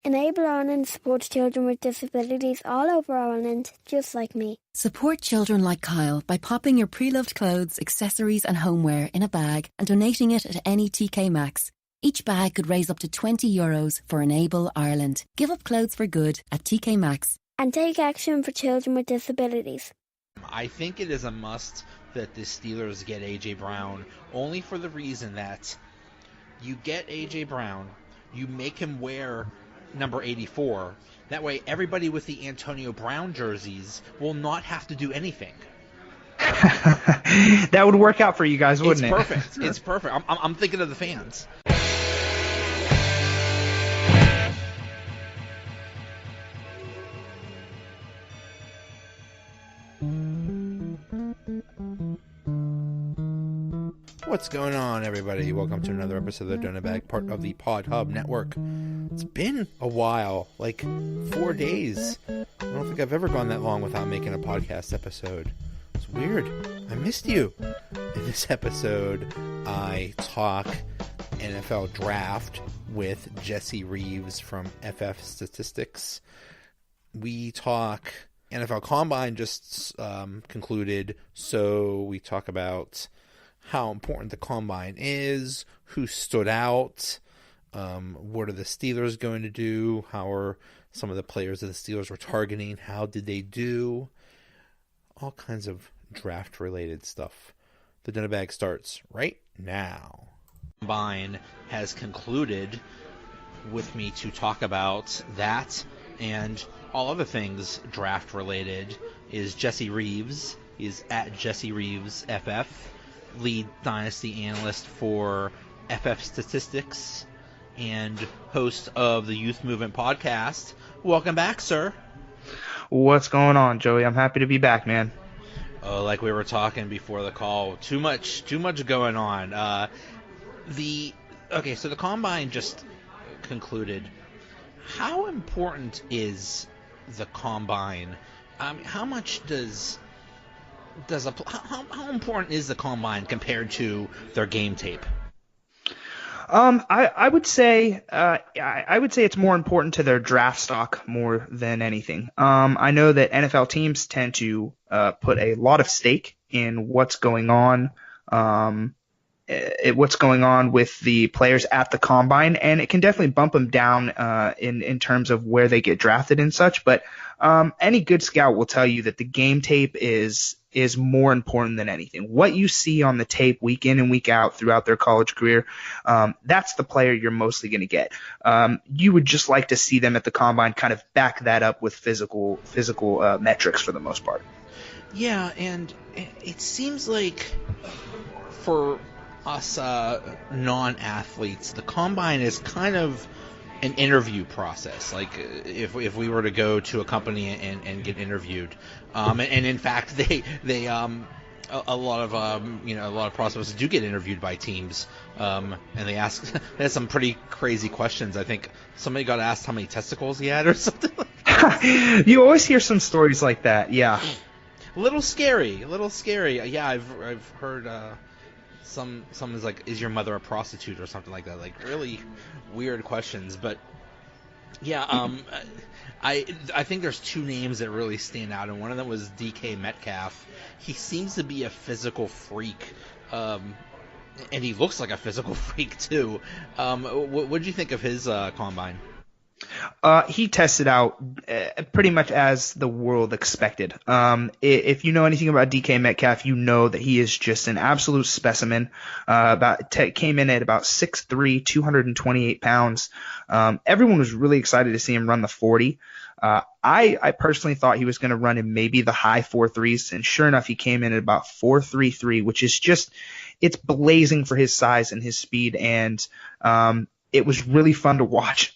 Enable Ireland supports children with disabilities all over Ireland, just like me. Support children like Kyle by popping your pre-loved clothes, accessories and homeware in a bag and donating it at any TK Maxx. Each bag could raise up to €20 for Enable Ireland. Give up clothes for good at TK Maxx. And take action for children with disabilities. I think it is a must that the Steelers get A.J. Brown, only for the reason that you get A.J. Brown, you make him wear number 84. That way everybody with the Antonio Brown jerseys will not have to do anything. That would work out for you guys, wouldn't it? It's perfect. It's perfect. I'm thinking of the fans. What's going on, everybody? Welcome to another episode of the Donut Bag, part of the Pod Hub Network. It's been a while, like 4 days. I don't think I've ever gone that long without making a podcast episode. It's weird. I missed you. In this episode, I talk NFL Draft with Jesse Reeves from FF Statistics. We talk NFL Combine just concluded, so we talk about how important the Combine is, who stood out, what are the Steelers going to do, how are some of the players that the Steelers were targeting, how did they do, all kinds of draft-related stuff. The Donut Bag starts right now. Combine has concluded with me to talk about that and all other things draft-related is Jesse Reeves. He's at Jesse Reeves FF. Lead Dynasty analyst for FF Statistics and host of the Youth Movement podcast. Welcome back, sir. What's going on, Joey? I'm happy to be back, man. Like we were talking before the call, too much going on. So the Combine just concluded. How important is the Combine? How much how important is the Combine compared to their game tape? I would say it's more important to their draft stock more than anything. I know that NFL teams tend to put a lot of stake in what's going on with the players at the Combine, and it can definitely bump them down in terms of where they get drafted and such. But any good scout will tell you that the game tape is more important than anything. What you see on the tape week in and week out throughout their college career, that's the player you're mostly going to get. You would just like to see them at the Combine kind of back that up with physical metrics for the most part. Yeah, and it seems like for us non-athletes, the Combine is kind of an interview process. Like if we were to go to a company and get interviewed, and in fact they a lot of prospects do get interviewed by teams, and they had some pretty crazy questions. I think somebody got asked how many testicles he had or something like that. You always hear some stories like that. Yeah, a little scary. Yeah, I've heard someone's like, is your mother a prostitute or something like that? Like really weird questions. But yeah, I think there's two names that really stand out, and one of them was DK Metcalf. He seems to be a physical freak, and he looks like a physical freak too. What did you think of his Combine? He tested out pretty much as the world expected. If you know anything about DK Metcalf, you know that he is just an absolute specimen. Came in at about 6'3", 228 pounds. Everyone was really excited to see him run the 40. I personally thought he was going to run in maybe the high 4.3s, and sure enough, he came in at about 4.33, which is just, it's blazing for his size and his speed, and it was really fun to watch.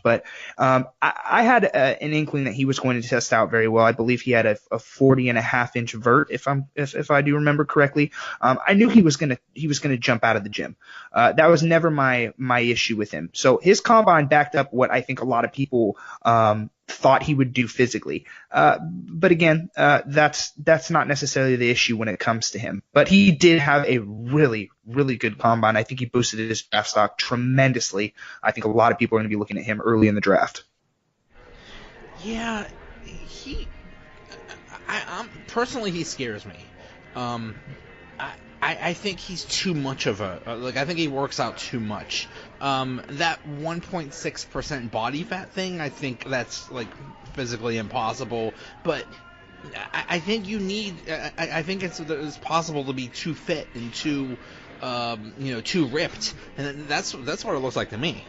But I had an inkling that he was going to test out very well. I believe he had a 40.5-inch vert, if I do remember correctly. I knew he was gonna jump out of the gym. That was never my issue with him. So his Combine backed up what I think a lot of people thought he would do physically. But again, that's not necessarily the issue when it comes to him. But he did have a really, really good combine. I think he boosted his draft stock tremendously. I think a lot of people are going to be looking at him early in the draft. Yeah, personally, he scares me. I think he's too much of a I think he works out too much. That 1.6% body fat thing, I think that's like physically impossible. But I think you need. I think it's possible to be too fit and too too ripped, and that's what it looks like to me.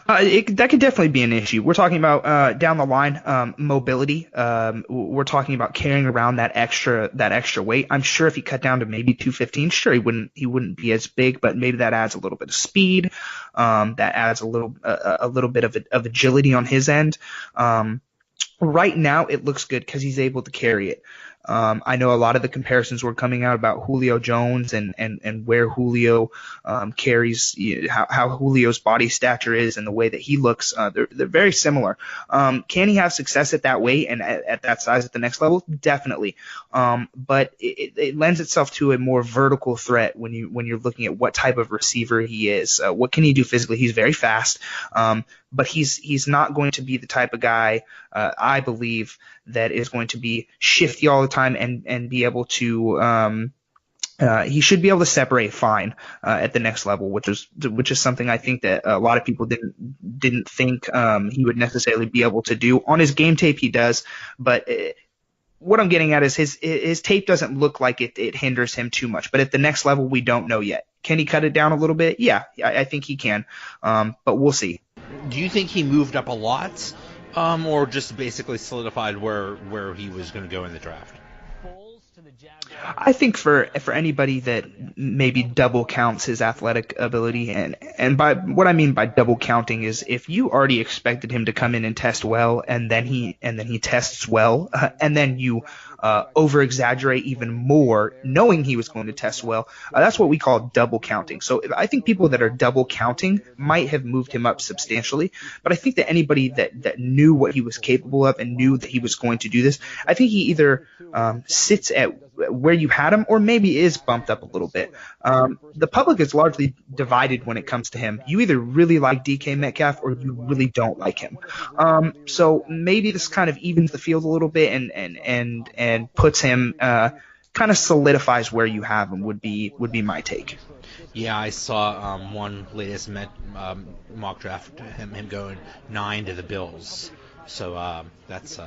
That could definitely be an issue. We're talking about down the line mobility. We're talking about carrying around that extra weight. I'm sure if he cut down to maybe 215, sure he wouldn't be as big, but maybe that adds a little bit of speed. That adds a little bit of agility on his end. Right now it looks good because he's able to carry it. I know a lot of the comparisons were coming out about Julio Jones and where Julio carries, how Julio's body stature is and the way that he looks. They're very similar. Can he have success at that weight and at that size at the next level? Definitely. But it lends itself to a more vertical threat when you're looking at what type of receiver he is. What can he do physically? He's very fast. But he's not going to be the type of guy, I believe, that is going to be shifty all the time and be able to he should be able to separate fine at the next level, which is something I think that a lot of people didn't think he would necessarily be able to do. On his game tape he does, but what I'm getting at is his tape doesn't look like it hinders him too much. But at the next level we don't know yet. Can he cut it down a little bit? Yeah, I think he can, but we'll see. Do you think he moved up a lot, or just basically solidified where he was going to go in the draft? I think for anybody that maybe double counts his athletic ability, and by what I mean by double counting is if you already expected him to come in and test well, and then he tests well, and then you over exaggerate even more, knowing he was going to test well, that's what we call double counting. So I think people that are double counting might have moved him up substantially, but I think that anybody that knew what he was capable of and knew that he was going to do this, I think he either sits at where you had him or maybe is bumped up a little bit. The public is largely divided when it comes to him. You either really like DK Metcalf or you really don't like him. So maybe this kind of evens the field a little bit and puts him kind of solidifies where you have him would be my take. Yeah, I saw one latest mock draft him going 9 to the Bills. So that's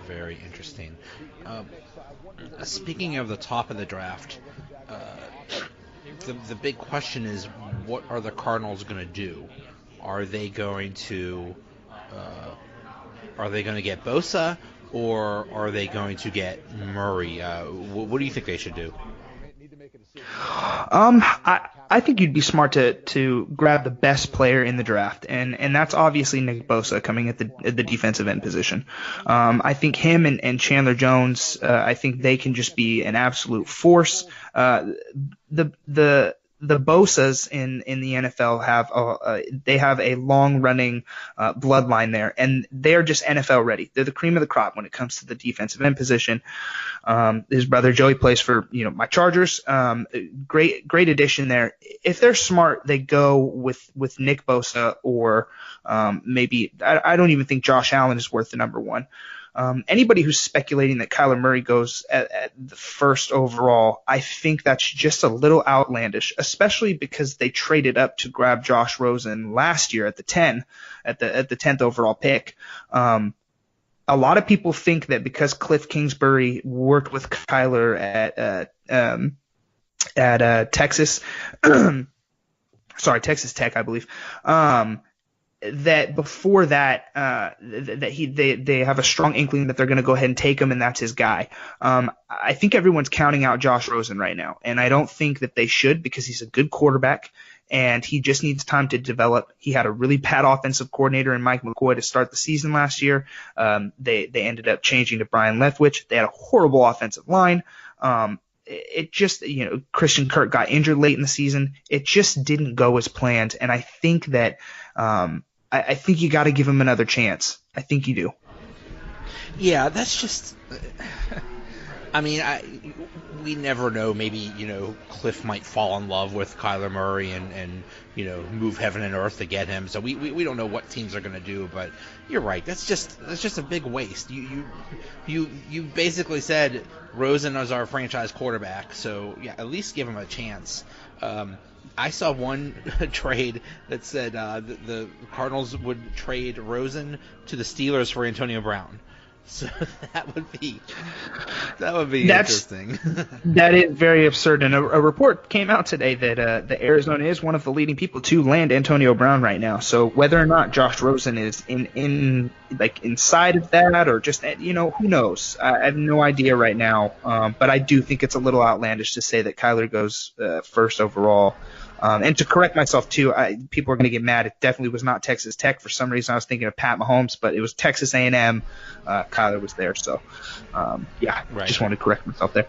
very interesting. Speaking of the top of the draft, the big question is, what are the Cardinals going to do? Are they going to get Bosa, or are they going to get Murray? What do you think they should do? I think you'd be smart to grab the best player in the draft, and that's obviously Nick Bosa coming at the defensive end position. I think him and Chandler Jones, I think they can just be an absolute force. The Bosas in the NFL have a long running bloodline there, and they're just NFL ready. They're the cream of the crop when it comes to the defensive end position. His brother Joey plays for my Chargers. Great addition there. If they're smart, they go with Nick Bosa or maybe I don't even think Josh Allen is worth the number one. Anybody who's speculating that Kyler Murray goes at the first overall, I think that's just a little outlandish, especially because they traded up to grab Josh Rosen last year at the 10th overall pick. A lot of people think that because Cliff Kingsbury worked with Kyler at Texas, Texas Tech, I believe, that before that they have a strong inkling that they're going to go ahead and take him, and that's his guy. I think everyone's counting out Josh Rosen right now, and I don't think that they should, because he's a good quarterback and he just needs time to develop. He had a really bad offensive coordinator in Mike McCoy to start the season last year. They ended up changing to Brian Leftwich. They had a horrible offensive line. It just, Christian Kirk got injured late in the season. It just didn't go as planned, and I think that I think you got to give him another chance. I think you do. Yeah, that's just. I mean, we never know. Maybe Cliff might fall in love with Kyler Murray and move heaven and earth to get him. So we don't know what teams are going to do. But you're right. That's just a big waste. You basically said Rosen is our franchise quarterback. So yeah, at least give him a chance. I saw one trade that said the Cardinals would trade Rosen to the Steelers for Antonio Brown. So that would be interesting. That is very absurd. And a report came out today that the Arizona is one of the leading people to land Antonio Brown right now. So whether or not Josh Rosen is inside of that or just who knows? I have no idea right now. But I do think it's a little outlandish to say that Kyler goes first overall. And to correct myself, too, people are going to get mad. It definitely was not Texas Tech. For some reason, I was thinking of Pat Mahomes, but it was Texas A&M. Kyler was there. So, yeah, right. Just wanted to correct myself there.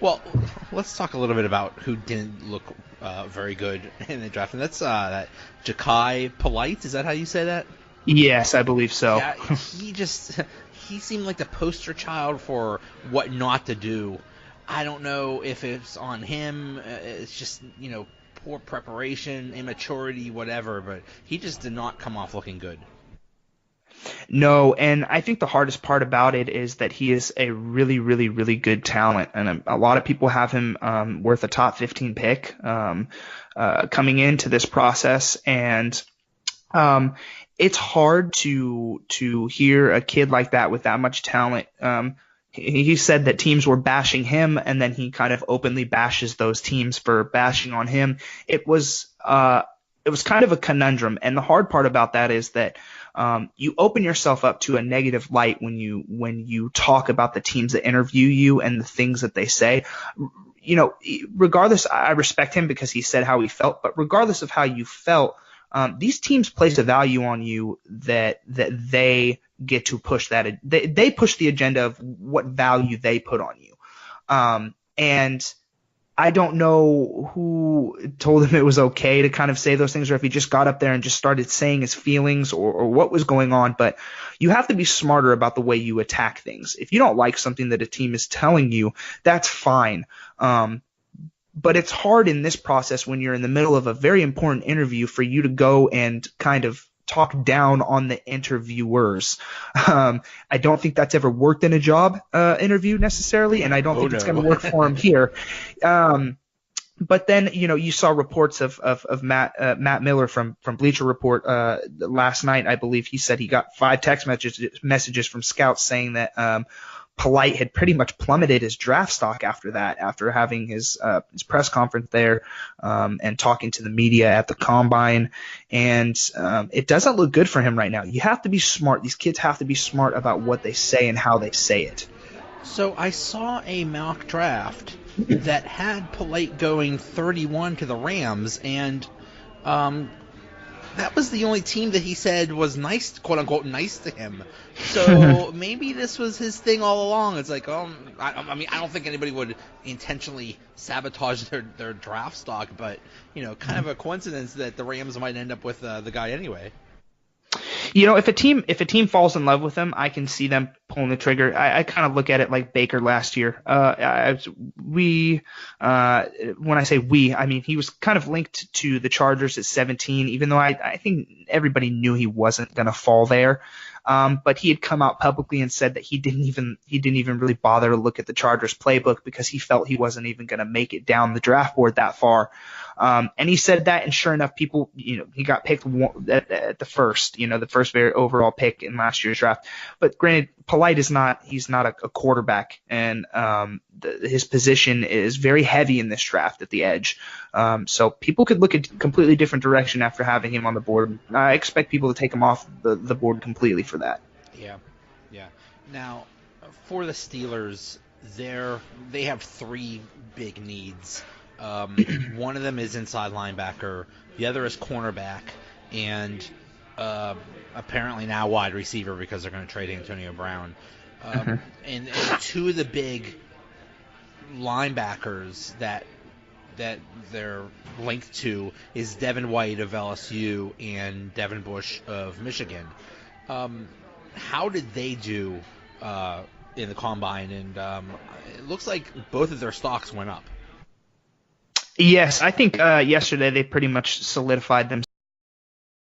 Well, let's talk a little bit about who didn't look very good in the draft. And that's that Ja'Kai Polite. Is that how you say that? Yes, I believe so. Yeah, he seemed like the poster child for what not to do. I don't know if it's on him. It's just, poor preparation, immaturity, whatever. But he just did not come off looking good. No, and I think the hardest part about it is that he is a really, really, really good talent. And a lot of people have him worth a top 15 pick coming into this process. And it's hard to hear a kid like that with that much talent. He said that teams were bashing him, and then he kind of openly bashes those teams for bashing on him. It was kind of a conundrum, and the hard part about that is that you open yourself up to a negative light when you talk about the teams that interview you and the things that they say. Regardless, I respect him because he said how he felt, but regardless of how you felt, these teams place a value on you that they get to push that. They push the agenda of what value they put on you. And I don't know who told him it was okay to kind of say those things, or if he just got up there and just started saying his feelings or what was going on. But you have to be smarter about the way you attack things. If you don't like something that a team is telling you, that's fine. But it's hard in this process when you're in the middle of a very important interview for you to go and kind of talk down on the interviewers. I don't think that's ever worked in a job interview necessarily, and I don't think it's going to work for him here. But then, you saw reports of Matt Miller from Bleacher Report last night. I believe he said he got 5 text messages from scouts saying that Polite had pretty much plummeted his draft stock after having his press conference there and talking to the media at the combine. And it doesn't look good for him right now. You have to be smart. These kids have to be smart about what they say and how they say it. So I saw a mock draft that had Polite going 31 to the Rams, and that was the only team that he said was nice, quote unquote, nice to him. So maybe this was his thing all along. It's like, I mean, I don't think anybody would intentionally sabotage their draft stock, but kind of a coincidence that the Rams might end up with the guy anyway. If a team falls in love with him, I can see them pulling the trigger. I kind of look at it like Baker last year. When I say we, I mean he was kind of linked to the Chargers at 17, even though I think everybody knew he wasn't going to fall there. But he had come out publicly and said that he didn't even really bother to look at the Chargers playbook because he felt he wasn't even going to make it down the draft board that far. And he said that, and sure enough, people, he got picked at the first, the first very overall pick in last year's draft. But granted, Polite he's not a quarterback, and his position is very heavy in this draft at the edge. So people could look at a completely different direction after having him on the board. I expect people to take him off the board completely for that. Yeah. Now, for the Steelers, they have 3 big needs. One of them is inside linebacker, the other is cornerback, and apparently now wide receiver because they're going to trade Antonio Brown. And 2 of the big linebackers that that they're linked to is Devin White of LSU and Devin Bush of Michigan. How did they do in the combine? And it looks like both of their stocks went up. Yes, I think yesterday they pretty much solidified themselves